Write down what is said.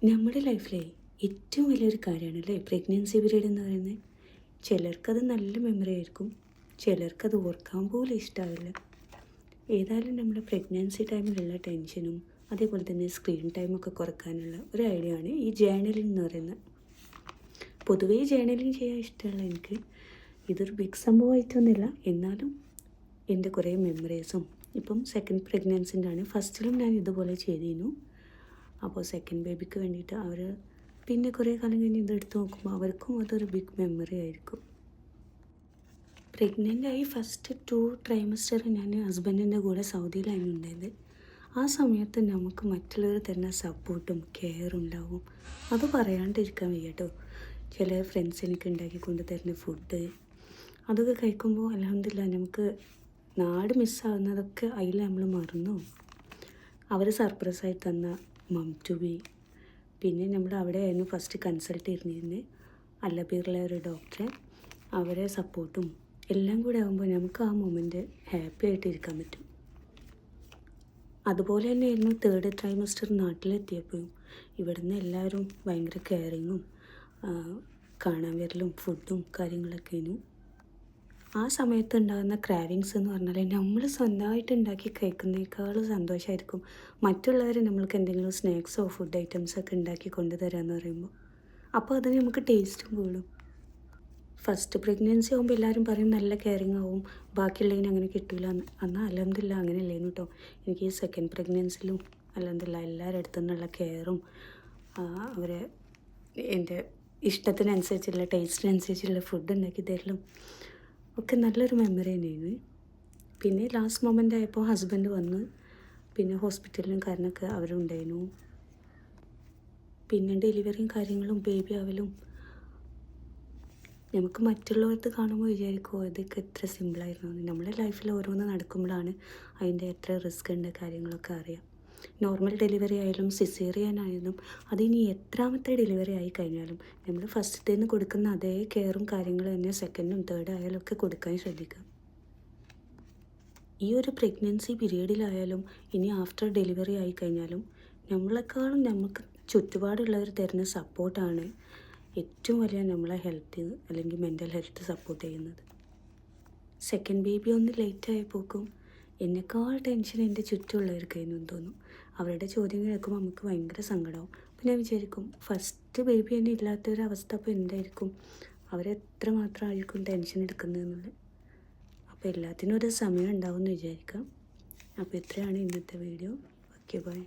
നമ്മുടെ ലൈഫിലെ ഏറ്റവും വലിയൊരു കാര്യമാണല്ലേ പ്രഗ്നൻസി പീരീഡ് എന്ന് പറയുന്നത്. ചിലർക്കത് നല്ല മെമ്മറി ആയിരിക്കും, ചിലർക്കത് ഓർക്കാൻ പോലും ഇഷ്ടമാവില്ല. ഏതായാലും നമ്മുടെ പ്രഗ്നൻസി ടൈമിലുള്ള ടെൻഷനും അതേപോലെ തന്നെ സ്ക്രീൻ ടൈമൊക്കെ കുറക്കാനുള്ള ഒരു ഐഡിയ ആണ് ഈ ജേർണലിംഗ് എന്ന് പറയുന്നത്. പൊതുവേ ജേർണലിംഗ് ചെയ്യാൻ ഇഷ്ടമുള്ള എനിക്ക് ഇതൊരു ബിഗ് സംഭവമായിട്ടൊന്നുമില്ല, എന്നാലും എൻ്റെ കുറേ മെമ്മറീസും ഇപ്പം സെക്കൻഡ് പ്രഗ്നൻസിൻ്റെ ആണ്. ഫസ്റ്റിലും ഞാൻ ഇതുപോലെ ചെയ്തിരുന്നു. അപ്പോൾ സെക്കൻഡ് ബേബിക്ക് വേണ്ടിയിട്ട് അവർ പിന്നെ കുറേ കാലം കഴിഞ്ഞ് ഇതെടുത്ത് നോക്കുമ്പോൾ അവർക്കും അതൊരു ബിഗ് മെമ്മറി ആയിരിക്കും. പ്രഗ്നൻ്റായി ഫസ്റ്റ് 2 ട്രൈമസ്റ്റർ ഞാൻ ഹസ്ബൻഡിൻ്റെ കൂടെ സൗദിയിലാണ് ഉണ്ടായത്. ആ സമയത്ത് നമുക്ക് മറ്റുള്ളവർ തരുന്ന സപ്പോർട്ടും കെയറും ഉണ്ടാവും, അത് പറയാണ്ടിരിക്കാൻ വയ്യ കേട്ടോ. ചില ഫ്രണ്ട്സ് എനിക്ക് ഉണ്ടാക്കി കൊണ്ട് തരുന്ന ഫുഡ് അതൊക്കെ കഴിക്കുമ്പോൾ അൽഹംദുലില്ലാ നമുക്ക് നാട് മിസ്സാകുന്നതൊക്കെ അതിൽ നമ്മൾ മറന്നു. അവർ സർപ്രൈസായി തന്ന മം ടു ബി, പിന്നെ നമ്മൾ അവിടെ ആയിരുന്നു ഫസ്റ്റ് കൺസൾട്ട് ചെയ്തിരുന്നത്, അല്ലബീറിലെ ഒരു ഡോക്ടറെ. അവരെ സപ്പോർട്ടും എല്ലാം കൂടെ ആകുമ്പോൾ നമുക്ക് ആ മൊമെൻറ്റ് ഹാപ്പി ആയിട്ട് ഇരിക്കാൻ പറ്റും. അതുപോലെ തന്നെയായിരുന്നു 3rd ട്രൈമസ്റ്റർ നാട്ടിലെത്തിയപ്പോഴും. ഇവിടുന്ന് എല്ലാവരും ഭയങ്കര കെയറിങ്ങും കാണാൻ വരലും ഫുഡും കാര്യങ്ങളൊക്കെ ആയിരുന്നു. ആ സമയത്ത് ഉണ്ടാകുന്ന ക്രാവിങ്സ് എന്ന് പറഞ്ഞാൽ നമ്മൾ സ്വന്തമായിട്ട് ഉണ്ടാക്കി കഴിക്കുന്നതിനേക്കാളും സന്തോഷമായിരിക്കും മറ്റുള്ളവർ നമ്മൾക്ക് എന്തെങ്കിലും സ്നാക്സോ ഫുഡ് ഐറ്റംസൊക്കെ ഉണ്ടാക്കി കൊണ്ടുതരാമെന്ന് പറയുമ്പോൾ. അപ്പോൾ അത് നമുക്ക് ടേസ്റ്റും കൂടും. ഫസ്റ്റ് പ്രഗ്നൻസി ആകുമ്പോൾ എല്ലാവരും പറയും നല്ല കെയറിങ് ആവും, ബാക്കിയുള്ളതിന് അങ്ങനെ കിട്ടില്ല എന്ന്. എന്നാൽ അൽഹംദുലില്ലാ അങ്ങനെയല്ലേന്നു കേട്ടോ. എനിക്ക് ഈ സെക്കൻഡ് പ്രഗ്നൻസിലും അൽഹംദുലില്ലാ എല്ലാവരുടെ അടുത്തു നിന്നുള്ള കെയറും അവരെ എൻ്റെ ഇഷ്ടത്തിനനുസരിച്ചുള്ള ടേസ്റ്റിനനുസരിച്ചുള്ള ഫുഡ് ഉണ്ടാക്കി തരലും ഒക്കെ നല്ലൊരു മെമ്മറി തന്നെയാണ്. പിന്നെ ലാസ്റ്റ് മൊമെൻ്റ് ആയപ്പോൾ ഹസ്ബൻഡ് വന്ന് പിന്നെ ഹോസ്പിറ്റലിലും കാരണമൊക്കെ അവരുണ്ടായിരുന്നു. പിന്നെ ഡെലിവറിയും കാര്യങ്ങളും ബേബി ആവലും നമുക്ക് മറ്റുള്ളവർക്ക് കാണുമ്പോൾ വിചാരിക്കുമോ ഇതൊക്കെ എത്ര സിമ്പിളായിരുന്നു. നമ്മുടെ ലൈഫിൽ ഓരോന്ന് നടക്കുമ്പോഴാണ് അതിൻ്റെ എത്ര റിസ്ക് ഉണ്ട് കാര്യങ്ങളൊക്കെ അറിയാം. നോർമൽ ഡെലിവറി ആയാലും സിസേറിയൻ ആയാലും അതിനി എത്രാമത്തെ ഡെലിവറി ആയി കഴിഞ്ഞാലും നമ്മൾ ഫസ്റ്റത്തേന്ന് കൊടുക്കുന്ന അതേ കെയറും കാര്യങ്ങളും തന്നെ സെക്കൻഡും തേർഡ് ആയാലും ഒക്കെ കൊടുക്കാൻ ശ്രദ്ധിക്കുക. ഈ ഒരു പ്രഗ്നൻസി പീരീഡിലായാലും ഇനി ആഫ്റ്റർ ഡെലിവറി ആയി കഴിഞ്ഞാലും നമ്മളെക്കാളും നമുക്ക് ചുറ്റുപാടുള്ളവർ തരുന്ന സപ്പോർട്ടാണ് ഏറ്റവും വലിയ നമ്മളെ ഹെൽത്ത് അല്ലെങ്കിൽ മെൻ്റൽ ഹെൽത്ത് സപ്പോർട്ട് ചെയ്യുന്നത്. സെക്കൻഡ് ബേബി ഒന്ന് ലേറ്റ് ആയപ്പോക്കും എന്നെക്കാൾ ടെൻഷൻ എൻ്റെ ചുറ്റുമുള്ളവർക്കായിരുന്നു തോന്നും. അവരുടെ ചോദ്യം കേൾക്കുമ്പോൾ നമുക്ക് ഭയങ്കര സങ്കടമാവും. അപ്പോൾ ഞാൻ വിചാരിക്കും ഫസ്റ്റ് ബേബി തന്നെ ഇല്ലാത്തൊരവസ്ഥ അപ്പോൾ എന്തായിരിക്കും, അവരെത്ര മാത്രമായിരിക്കും ടെൻഷൻ എടുക്കുന്നതെന്നുള്ളത്. അപ്പോൾ എല്ലാത്തിനും ഒരു സമയം ഉണ്ടാവും എന്ന് വിചാരിക്കാം. അപ്പോൾ ഇത്രയാണ് ഇന്നത്തെ വീഡിയോ. Okay, by.